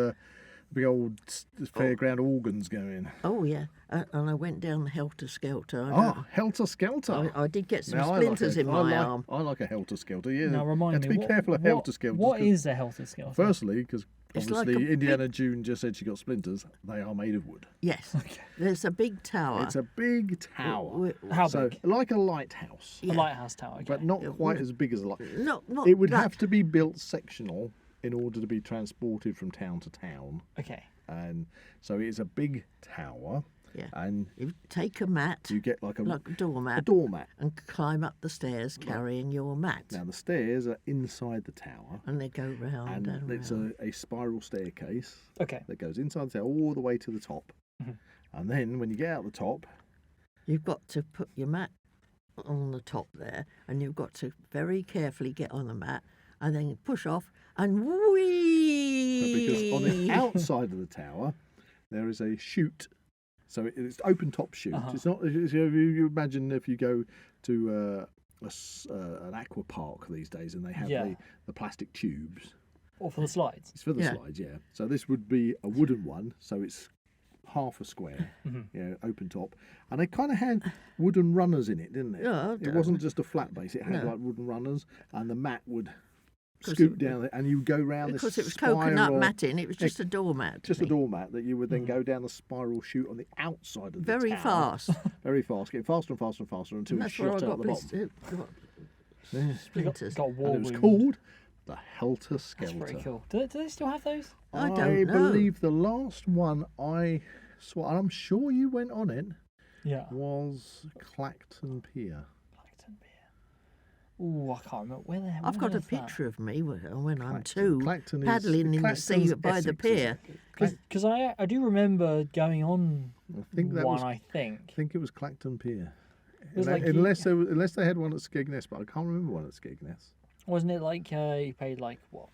fairground organs going. Oh yeah, and I went down Helter Skelter. Oh, helter skelter. I did get some Now, splinters in my arm. I like a helter skelter. Yeah. Now you remind have to me, be careful of helter skelter. What is a helter skelter? Firstly, because It's like obviously a Indiana June just said she got splinters. They are made of wood. Yes, there's a big tower. It's a big tower. How So big? like a lighthouse, A Yeah. lighthouse tower. Okay. but not quite as big as a light. Not It would that. have to be built sectional in order to be transported from town to town. Okay. And so it's a big tower, Yeah. and You take a mat, you get like a doormat, doormat. and climb up the stairs carrying your mat, Now the stairs are inside the tower, and they go round and and it's round. a spiral staircase Okay. that goes inside the tower all the way to the top. Mhm. And then when you get out the top, You've got to put your mat on the top there, and you've got to very carefully get on the mat, and then push off and whee. because on the outside of the tower there is a chute, so it's open top chute. It's not. You imagine if you go to an aqua park these days, and they have Yeah. the plastic tubes. Or for the slides. It's for the Yeah. slides, yeah. So this would be a wooden one, so it's half a square, Mhm. open top, and they kind of had wooden runners in it, didn't it? Yeah, It wasn't just a flat base; it had No. like wooden runners, and the mat would 'Cause scoot it- down there, and you go round because this it was coconut spiral- matting. It was just a doormat. just to a me. doormat that you would then go down the spiral chute on the outside of the Very tower. fast. Very fast, getting faster and faster and faster until And you that's where I shot out got the bottom. splinters. Got war And it was wound. called the Helter That's Skelter. pretty cool. Do they still have those? I don't know. believe the last one I saw, and I'm sure you went on it, Yeah. was Clacton Pier. Clacton Pier. Oh, I can't remember where the hell. I've got a is that? picture of me when I'm Clacton. 2, Clacton is- paddling in the sea Clacton's by the Essex, pier. isn't it? Because I do remember going on I think that one. was. I I think it was Clacton Pier. was like unless they had one at Skegness, but I can't remember one at Skegness. wasn't it like you paid like what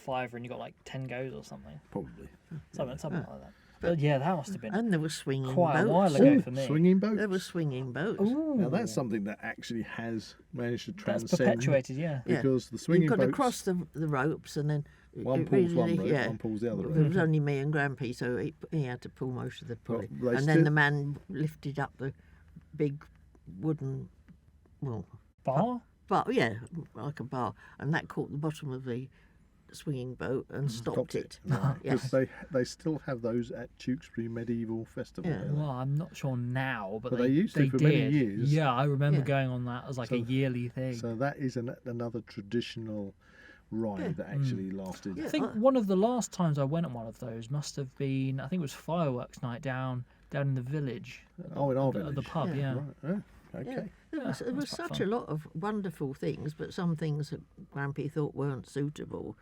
£5 and you got like 10 goes or something, Probably. something like that. But yeah, that must have been And there were swinging quite a boats. while ago for me. Swinging boats. There were swinging boats. Ooh, Now that's something that actually has managed to that's transcend. perpetuated. Yeah. Yeah. Because the swinging You could boats. cross the ropes and then... One it pulls one really- rope, yeah. one pulls the other It rope. was only me and Grampy, so he had to pull most of the pulley. they And still- then the man lifted up the big wooden, Bar. yeah, like a bar, and that caught the bottom of the swinging boat and stopped it. Right. Yeah. Because they still have those at Tewkesbury Medieval Festival. Yeah. don't they? Well, I'm not sure now, but they used to for many did. years. Yeah, I remember Yeah. going on that as like a So- yearly thing. So that is another traditional ride that actually lasted. Yeah. I think one of the last times I went on one of those must have been, I think it was fireworks night down in the village. Oh, in our at village. the pub, Yeah. yeah. Right. Yeah. Okay. Yeah. There was that's quite such fun. a lot of wonderful things, but some things that Grampy thought weren't suitable.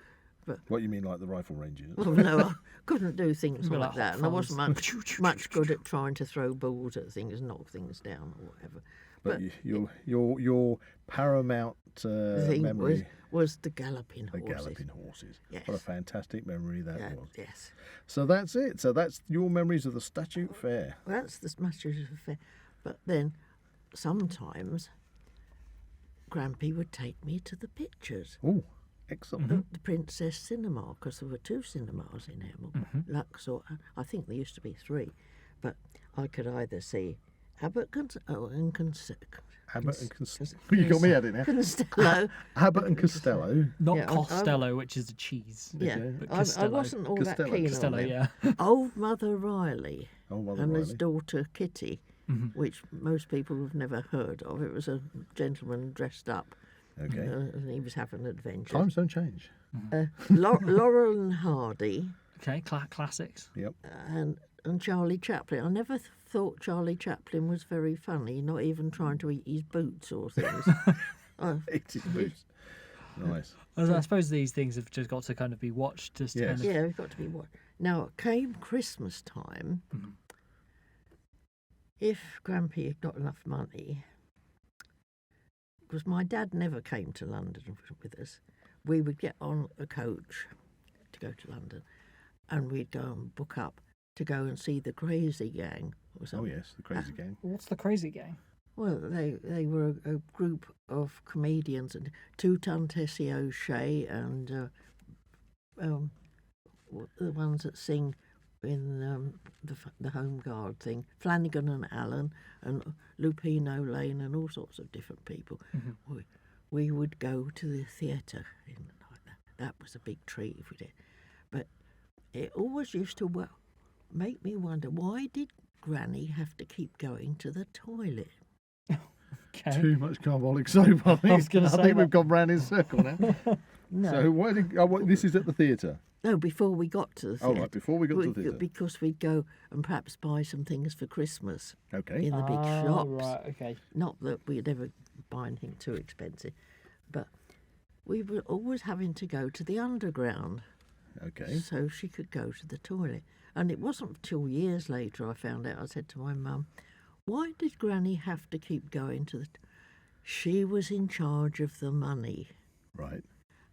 What you mean, like the rifle ranges? Well, no, I couldn't do things Be like like that, hot and I wasn't fuzz. much good at trying to throw balls at things, knock things down, or whatever. But your paramount The thing memory, was the galloping the horses. galloping horses. Yes. What a fantastic memory that Yeah, was. yes. So that's it. So that's your memories of the Statute Fair. Well, that's the Masters of Fair. But then sometimes Grampy would take me to the pictures. Oh, excellent. The Princess Cinema, because there were 2 cinemas in Hemel, Luxor. I think there used to be 3, but I could either see Abbott and Abbott and Costello. You got me at it now. Costello. Abbott and Costello. Not Yeah, Costello, which is a cheese. Yeah, Okay. But I Costello. wasn't all that Costello. keen Costello, on them. yeah. Old Mother Riley Oh, Mother and his Riley. daughter Kitty, which most people have never heard of. It was a gentleman dressed up, Okay. and he was having adventures. Times don't change. Laurel and Hardy Okay, classics. Yep. and Charlie Chaplin. I never thought Charlie Chaplin was very funny, not even trying to eat his boots or things. Eat his boots. Nice. I suppose these things have just got to kind of be watched. Just to Yes. kind of, Yeah, we've got to be what. Now, it came Christmas time. If Grampy had got enough money, because my dad never came to London with us, we would get on a coach to go to London, and we'd go and book up to go and see the Crazy Gang or Oh something. yes, the Crazy Gang. What's the Crazy Gang? Well, they were a group of comedians, and Two-Ton Tessie O'Shea and the ones that sing in the Home Guard thing, Flanagan and Allen and Lupino Lane and all sorts of different people. We would go to the theatre in the night. That was a big treat if we did. But it always used to make me wonder, why did Granny have to keep going to the toilet? Okay. Too much carbolic soap, I think. was gonna say think that. we've gone round in circle now. No, So why did? This is at the theatre. no, before we got to the Oh theatre. right, before we got to the theatre. Because we'd go and perhaps buy some things for Christmas Okay. in the big Ah, shops. Right, okay. Not that we'd ever buy anything too expensive, but we were always having to go to the underground Okay. so she could go to the toilet. And it wasn't until years later I found out. I said to my mum, "Why did Granny have to keep going to the?" She was in charge of the money, Right.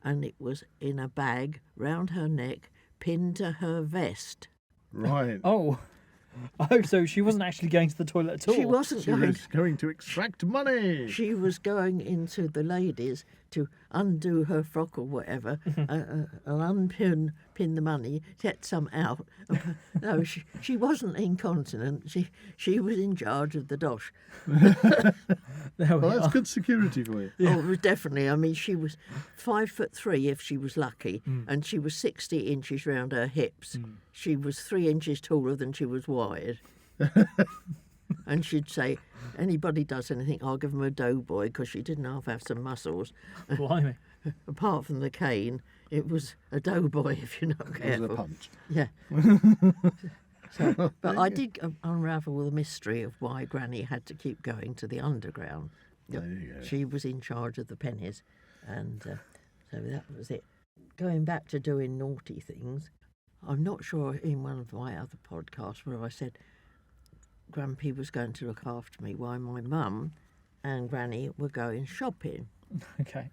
and it was in a bag round her neck, pinned to her vest. Right. Oh. Oh, so she wasn't actually going to the toilet at all. She wasn't She going. was going to extract money. She was going into the ladies to undo her frock or whatever, and unpin the money, get some out. No, she wasn't incontinent. She was in charge of the dosh. There we Well, that's are. good security for you. Oh, it was definitely. I mean, she was 5'3" if she was lucky, and she was 60 inches round her hips. She was 3 inches taller than she was wide. And she'd say, anybody does anything, I'll give them a doughboy, because she didn't half have some muscles. Blimey. Apart from the cane, it was a doughboy if you're not It was careful. a punch. Yeah. But I did unravel the mystery of why Granny had to keep going to the underground. Yep. There you go. She was in charge of the pennies, and so that was it. Going back to doing naughty things, I'm not sure in one of my other podcasts where I said Grampy was going to look after me while my mum and Granny were going shopping. Okay.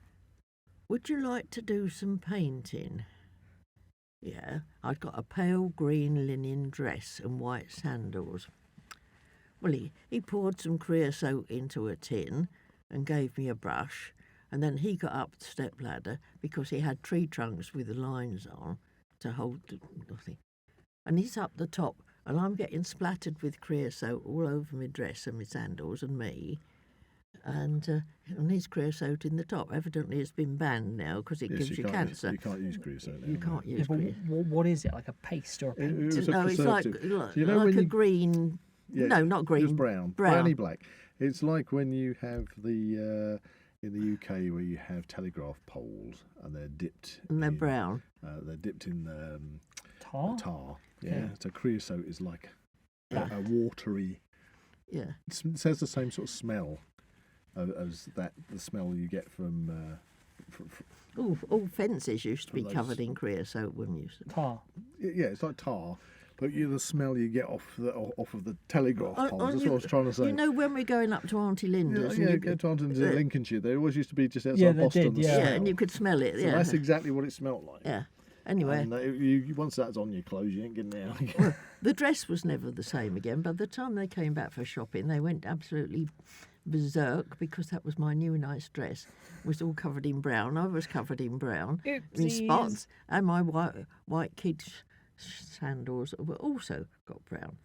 Would you like to do some painting? Yeah, I'd got a pale green linen dress and white sandals. Well, he poured some creosote into a tin and gave me a brush, and then he got up the step ladder because he had tree trunks with the lines on to hold the thing. And he's up the top, and I'm getting splattered with creosote all over my dress and my sandals and me. And his creosote in the top. Evidently, it's been banned now because it gives you cancer. You can't use creosote now. You can't Yeah, use but creosote. what is it? Like a paste or a paint? It was a No, it's like, preservative. You know like when a you- green. Yeah, no, not green. It was brown. Brown. Browny black. It's like when you have the in the UK where you have telegraph poles and they're dipped. And they're in, brown. They're dipped in Tar? tar. Yeah. Okay. So creosote is like Yeah. a watery. Yeah. It says the same sort of smell as the smell you get from. All fences used to be From those- covered in creosote when you. Tar. Yeah, it's like tar. But the smell you get off of the telegraph Oh, poles. oh, That's you- what I was trying to say. You know when we're going up to Auntie Linda's. Yeah, and you go to Arlington, uh, Lincolnshire. They always used to be just outside Yeah, they Boston. did, the yeah. yeah, smell. and you could smell it. So Yeah. that's exactly what it smelled like. Yeah. Anyway, And once that's on your clothes, you ain't getting it out again. the dress was never the same again. By the time they came back for shopping, they went absolutely berserk because that was my new nice dress. It was all covered in brown. I was covered in brown, in Oopsies. spots, and my white kid sandals were also got brown.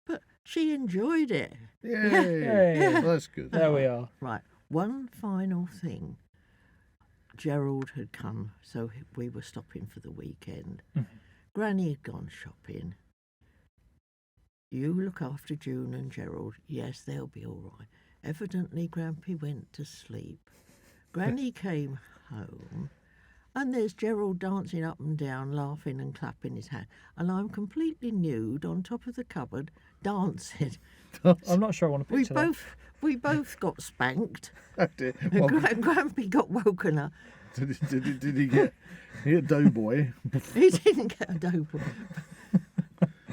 But she enjoyed it. Yay! Yay. Well, that's good. There we are. Right, one final thing. Gerald had come, so we were stopping for the weekend. Granny had gone shopping. You look after June and Gerald. Yes, they'll be all right. Evidently, Grampy went to sleep. Granny came home, and there's Gerald dancing up and down, laughing and clapping his hand. And I'm completely nude on top of the cupboard, dancing. I'm not sure I want to picture that. We both got spanked. Oh, dear. And Well, Grampy got woken up. did he get a doughboy? He didn't get a dope.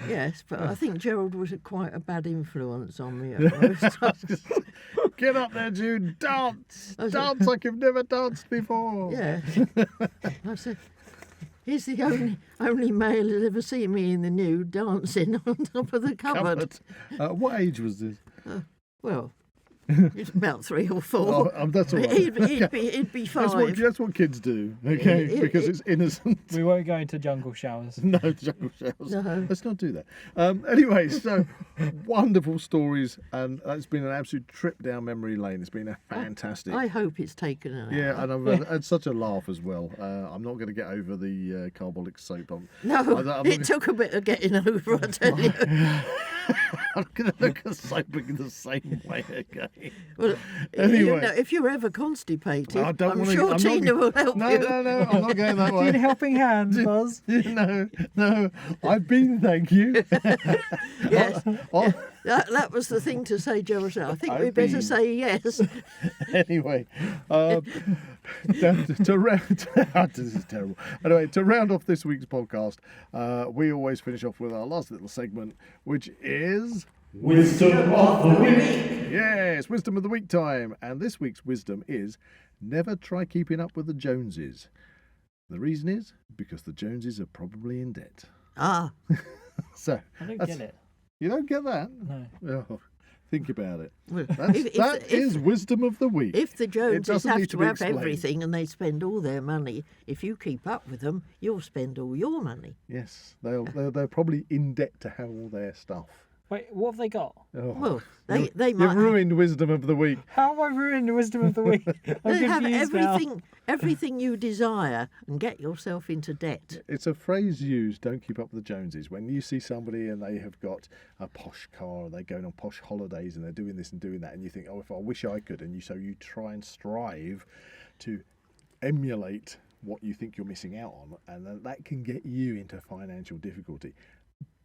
Yes, but I think Gerald was quite a bad influence on me at first. Get up there, June. Dance. I said- Dance like you've never danced before. Yeah. I said, he's the only male who's ever seen me in the nude dancing on top of the cupboard. What age was this? Well, it's about 3 or 4. That's all right. He'd be 5. That's what kids do, okay? Because it's innocent. We won't go into jungle showers. No, jungle shells. No. Let's not do that. Anyway, so wonderful stories, and it's been an absolute trip down memory lane. It's been a fantastic. I hope it's taken an hour. Yeah, and I've had such a laugh as well. I'm not going to get over the carbolic soap. No, I'm it took a bit of getting over, I tell you. I'm going to look at soaping the same way again. Well, Anyway. if you're ever constipated, I don't I'm wanna- sure I'm not Tina gonna- will help No, you. no, I'm not going that Do you need a way. helping hand, Buzz? No, I've been, thank you. Yes. Oh, That was the thing to say, Gerald. I think I've we'd better been. say yes. anyway, to round, this is terrible. Anyway, to round off this week's podcast, we always finish off with our last little segment, which is Wisdom of the Week. yes, wisdom of the week time. And this week's wisdom is never try keeping up with the Joneses. The reason is because the Joneses are probably in debt. Ah, So I don't that's- get it. You don't get that? No. Oh, think about it. well, That is wisdom of the week. if the Joneses doesn't have need to to be have explained. everything and they spend all their money, if you keep up with them, you'll spend all your money. Yes, they're probably in debt to have all their stuff. Wait, what have they got? Oh, Well, they you've might ruined wisdom of the week. How have I ruined the wisdom of the week? I'm they have confused now. everything you desire and get yourself into debt. It's a phrase used, don't keep up with the Joneses. When you see somebody and they have got a posh car, they're going on posh holidays and they're doing this and doing that, and you think, oh, if I wish I could, and so you try and strive to emulate what you think you're missing out on, and that can get you into financial difficulty.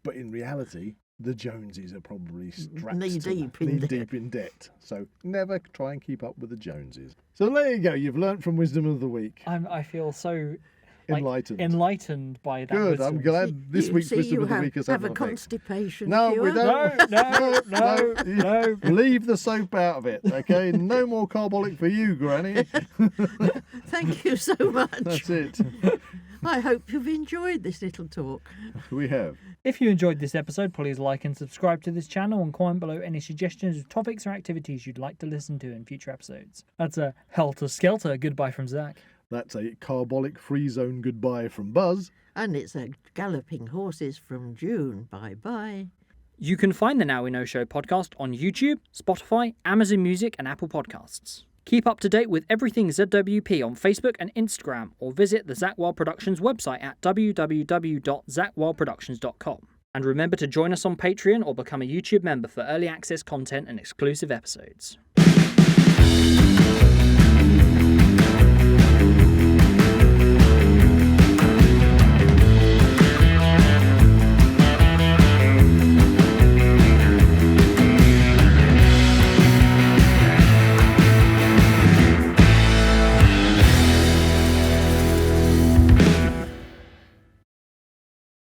But in reality, the Joneses are probably strapped Knee-deep in debt. So never try and keep up with the Joneses. So there you go. You've learnt from Wisdom of the Week. I feel so Enlightened by that. Good. wisdom. I'm glad this week's Wisdom of the Week has have had a an effect. constipation. No, we cure. don't. No. Leave the soap out of it, okay? No more carbolic for you, Granny. Thank you so much. That's it. I hope you've enjoyed this little talk. We have. If you enjoyed this episode, please like and subscribe to this channel and comment below any suggestions of topics or activities you'd like to listen to in future episodes. That's a helter-skelter goodbye from Zak. That's a carbolic free zone goodbye from Buzz. And it's a Galloping Horses from June. Bye-bye. You can find the Now We Know Show podcast on YouTube, Spotify, Amazon Music and Apple Podcasts. Keep up to date with everything ZWP on Facebook and Instagram, or visit the Zak Wylde Productions website at www.zakwyldeproductions.com. And remember to join us on Patreon or become a YouTube member for early access content and exclusive episodes.